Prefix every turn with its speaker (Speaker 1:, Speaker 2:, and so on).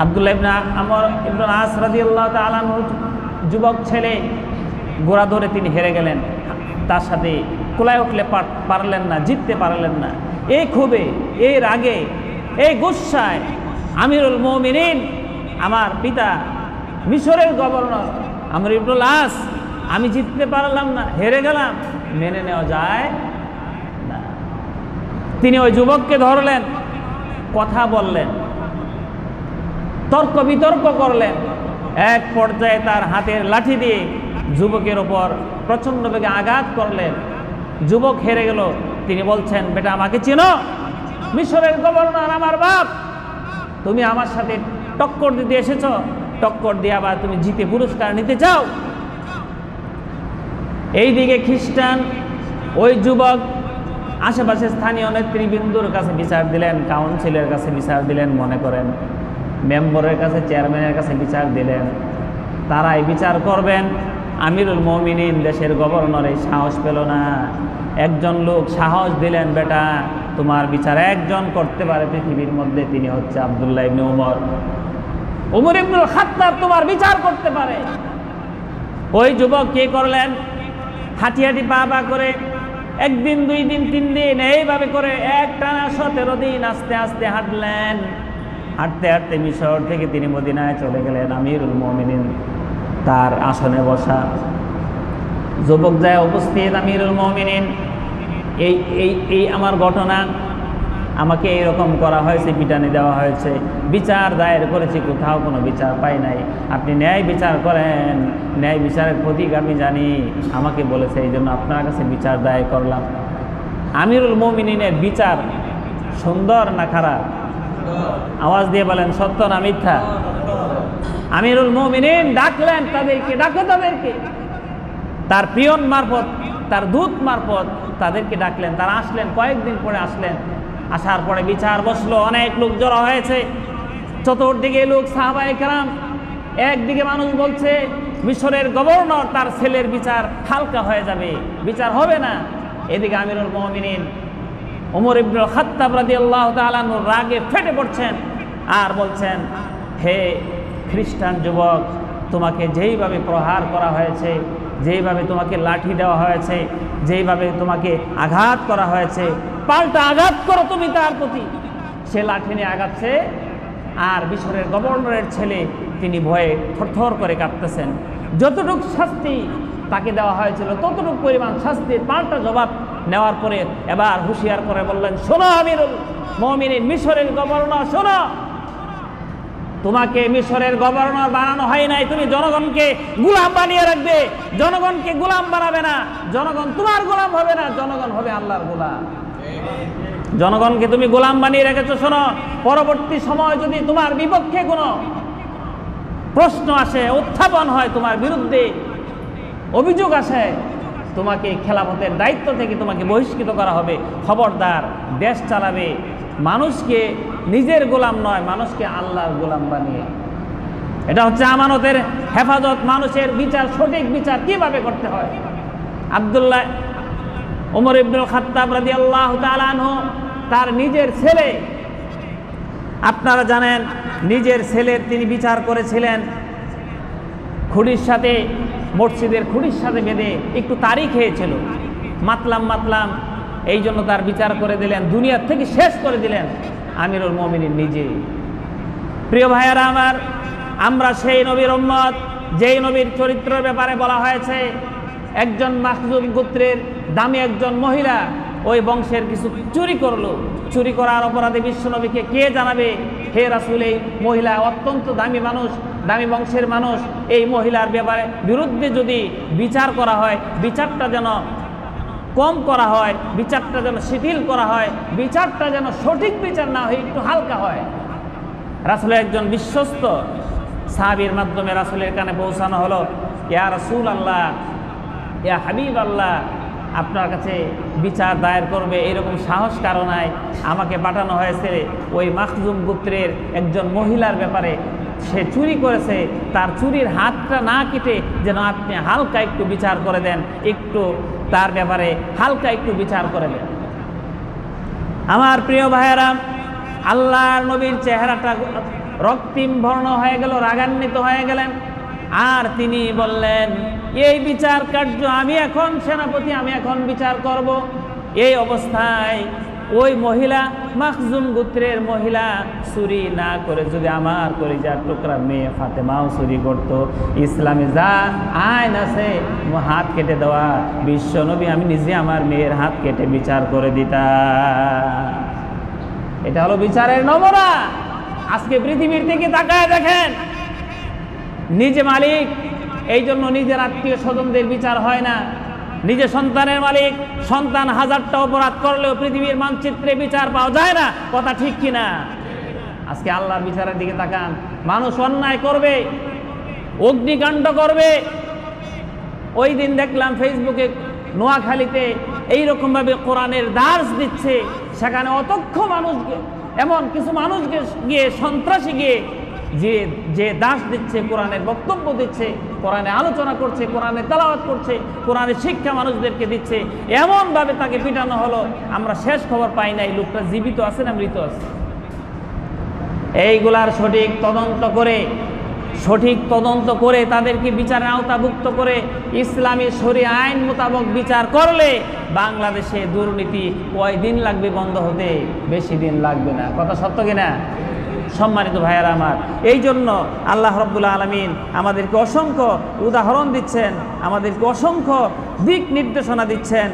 Speaker 1: আব্দুল্লাহ ইবনে আমর ইবনে আস রাদিয়াল্লাহু তাআলা আনহু যুবক ছেলে, ঘোড়া ধরে তিনি হেরে গেলেন, তার সাথে কুলায় উঠলে পারলেন না, জিততে পারলেন না। এই ক্ষোভে, এই রাগে, এই গুসায় আমিরুল মুমিনিন, আমার পিতা মিশরের গভর্নর আমর ইবনুল আস, আমি জিততে পারলাম না, হেরে গেলাম, মেনে নেওয়া যায় না। তিনি ওই যুবককে ধরলেন, কথা বললেন, তর্ক বিতর্ক করলেন। এক পর্যায়ে তার হাতের লাঠি দিয়ে যুবকের ওপর প্রচণ্ড বেগে আঘাত করলেন। যুবক হেরে গেল। তিনি বলছেন, বেটা আমাকে চেনো? মিশরের গভর্নর আমার বাপ, তুমি আমার সাথে টক্কর দিতে এসেছো, টক্কর দিয়ে আবার তুমি জিতে পুরস্কার নিতে চাও? এইদিকে খ্রিস্টান ওই যুবক আশেপাশে স্থানীয় নেতৃবৃন্দুর কাছে বিচার দিলেন, কাউন্সিলের কাছে বিচার দিলেন, মনে করেন মেম্বরের কাছে, চেয়ারম্যানের কাছে বিচার দিলেন। তারাই বিচার করবেন। আমিরুল মুমিনিন দেশের গভর্নর এই সাহস পেল না। একজন লোক সাহস দিলেন, বেটা তোমার বিচার একজন করতে পারে পৃথিবীর মধ্যে, তিনি হচ্ছে আব্দুল্লাহ ইবনে উমর। উমর ইবনুল খাত্তাব তোমার বিচার করতে পারে। ওই যুবক কি করলেন? হাঁটি হাঁটি পা পা করে একদিন, 2 দিন, 3 দিন এইভাবে করে একটানা 17 দিন আস্তে আস্তে হাঁটলেন। হাঁটতে হাঁটতে মিশর থেকে তিনি মদিনায় চলে গেলেন। আমিরুল মুমিনিন তার আসনে বসা, যুবক যায় উপস্থিত। আমিরুল মুমিনিন, এই আমার ঘটনা, আমাকে এইরকম করা হয়েছে, পিটানি দেওয়া হয়েছে, বিচার দায়ের করেছি, কোথাও কোনো বিচার পাই নাই, আপনি ন্যায় বিচার করেন, ন্যায় বিচারের প্রতীক আমি জানি, আমাকে বলেছে, এই জন্য আপনার কাছে বিচার দায়ের করলাম। আমিরুল মুমিনিনের বিচার সুন্দর না খারাপ? আওয়াজ দিয়ে বলেন, সত্য না মিথ্যা? আমিরুল মুমিনিন ডাকলেন তাদেরকে, ডাকো তাদেরকে, তার পিয়ন মারফত, তার দূত মারফত তাদেরকে ডাকলেন। তারা আসলেন, কয়েকদিন পরে আসলেন। আসার পরে বিচার বসলো। অনেক লোক জড়ো হয়েছে, চতুর্দিকে লোক, সাহাবায়ে কেরাম। একদিকে মানুষ বলছে মিশরের গভর্নর, তার ছেলের বিচার হালকা হয়ে যাবে, বিচার হবে না। এদিকে আমিরুল মুমিনিন ওমর ইবনুল খাত্তাব রাদিয়াল্লাহু তাআলা আনহু রাগে ফেটে পড়ছেন আর বলছেন, হে খ্রিস্টান যুবক, তোমাকে যেইভাবে প্রহার করা হয়েছে, যেইভাবে তোমাকে লাঠি দেওয়া হয়েছে, যেইভাবে তোমাকে আঘাত করা হয়েছে, পাল্টা আঘাত করো তুমি তার প্রতি। সে লাঠি নিয়ে আঘাতছে, আর মিশরের গভর্নরের ছেলে তিনি ভয়ে থরথর করে কাঁপতেছেন। যতটুকু শাস্তি তাকে দেওয়া হয়েছিল ততটুকু পরিমাণ শাস্তির পাল্টা জবাব নেওয়ার পরে এবার হুঁশিয়ার করে বললেন, শোনো আমিরুল মুমিনিন, মিশরের গভর্নর, শোনো, তোমাকে মিশরের গভর্নর বানানো হয় নাই, তুমি জনগণকে গোলাম বানিয়ে রাখবে, জনগণকে গোলাম বানাবে না, জনগণ তোমার গোলাম হবে না, জনগণ হবে আল্লাহর গোলাম। জনগণকে তুমি গোলাম বানিয়ে রেখেছো। শোনো, পরবর্তী সময় যদি তোমার বিপক্ষে কোনো প্রশ্ন আসে, উত্থাপন হয়, তোমার বিরুদ্ধে অভিযোগ আসে, তোমাকে খেলাফতের দায়িত্ব থেকে তোমাকে বহিষ্কৃত করা হবে। খবরদার, দেশ চালাবে মানুষকে নিজের গোলাম নয়, মানুষকে আল্লাহর গোলাম বানিয়ে। এটা হচ্ছে আমানতের হেফাজত। মানুষের বিচার, সঠিক বিচার কিভাবে করতে হয়। আব্দুল্লাহ ওমর ইবনুল খাত্তাব রাদিয়াল্লাহু তাআলা আনহু তার নিজের ছেলে, আপনারা জানেন, নিজের ছেলের তিনি বিচার করেছিলেন খুঁড়ির সাথে, মসজিদের খুঁড়ির সাথে বেঁধে একটু তাড়ি খেয়েছিল, মাতলাম, এই জন্য তার বিচার করে দিলেন, দুনিয়ার থেকে শেষ করে দিলেন আমিরুল মুমিনিন নিজে। প্রিয় ভাইয়ারা আমার, আমরা সেই নবীর উম্মত যেই নবীর চরিত্রের ব্যাপারে বলা হয়েছে, একজন মাখজুম গোত্রের দামি একজন মহিলা ওই বংশের কিছু চুরি করলো। চুরি করার অপরাধে বিশ্বনবীকে কে জানাবে, হে রাসূল, এই মহিলা অত্যন্ত দামি মানুষ, দামি বংশের মানুষ, এই মহিলার ব্যাপারে বিরুদ্ধে যদি বিচার করা হয়, বিচারটা যেন কম করা হয়, বিচারটা যেন শিথিল করা হয়, বিচারটা যেন সঠিক বিচার না হয়, একটু হালকা হয়। রাসূলের একজন বিশ্বস্ত সাহাবীর মাধ্যমে রাসূলের কানে পৌঁছানো হলো, ইয়া রাসূলুল্লাহ, ইয়া হাবিবাল্লাহ, আপনার কাছে বিচার দায়ের করবে এরকম সাহস কারো নাই, আমাকে পাঠানো হয়েছে ওই মাখজুম গোত্রের একজন মহিলার ব্যাপারে, সে চুরি করেছে, তার চুরির হাতটা না কেটে যেন আপনি হালকা একটু বিচার করে দেন, একটু তার ব্যাপারে হালকা একটু বিচার করে দেন। আমার প্রিয় ভাইয়েরা, আল্লাহর নবীর চেহারাটা রক্তিম বর্ণ হয়ে গেল, রাগান্বিত হয়ে গেলেন। আর তিনি বললেন, এই বিচার কার্য আমি এখন সেনাপতি, আমি এখন বিচার করব। এই অবস্থায় ওই মহিলা, মাখজুম গোত্রের মহিলা, চুরি না করে যদি আমার কলিজার টুকরা মেয়ে ফাতেমাও চুরি করত, ইসলামে যা আইন আছে হাত কেটে দেওয়া, বিশ্বনবী আমি নিজে আমার মেয়ের হাত কেটে বিচার করে দিতাম। এটা হলো বিচারের নমুনা। আজকে পৃথিবীর দিকে তাকায় দেখেন, নিজে মালিক, এই জন্য নিজের আত্মীয় স্বজনদের বিচার হয় না। নিজে সন্তানের মালিক, সন্তান হাজারটা অপরাধ করলেও পৃথিবীর মানচিত্রে বিচার পাওয়া যায় না। কথা ঠিক কিনা? আজকে আল্লাহর বিচারের দিকে তাকান। মানুষ অন্যায় করবে, অগ্নিকাণ্ড করবে। ওই দিন দেখলাম ফেসবুকে নোয়াখালীতে এইরকম ভাবে কোরআনের দার্স দিচ্ছে, সেখানে অতক্ষ মানুষ, এমন কিছু মানুষকে গিয়ে, সন্ত্রাসী গিয়ে যে দাস দিচ্ছে, কোরআনের বক্তব্য দিচ্ছে, কোরআনে আলোচনা করছে, কোরআনে তেলাওয়াত করছে, কোরআনের শিক্ষা মানুষদেরকে দিচ্ছে, এমনভাবে তাকে পিটানো হলো, আমরা শেষ খবর পাই নাই লোকটা জীবিত আছে না মৃত আছে। এইগুলার সঠিক তদন্ত করে তাদেরকে বিচারের আওতাভুক্ত করে ইসলামী শরীয়ত আইন মোতাবেক বিচার করলে বাংলাদেশে দুর্নীতি কয়দিন লাগবে বন্ধ হতে? বেশি দিন লাগবে না। কথা সত্য কিনা? সম্মানিত ভাইয়েরা আমার, এই জন্য আল্লাহ রাব্বুল আলামিন আমাদেরকে অসংখ্য উদাহরণ দিচ্ছেন, আমাদেরকে অসংখ্য দিক নির্দেশনা দিচ্ছেন।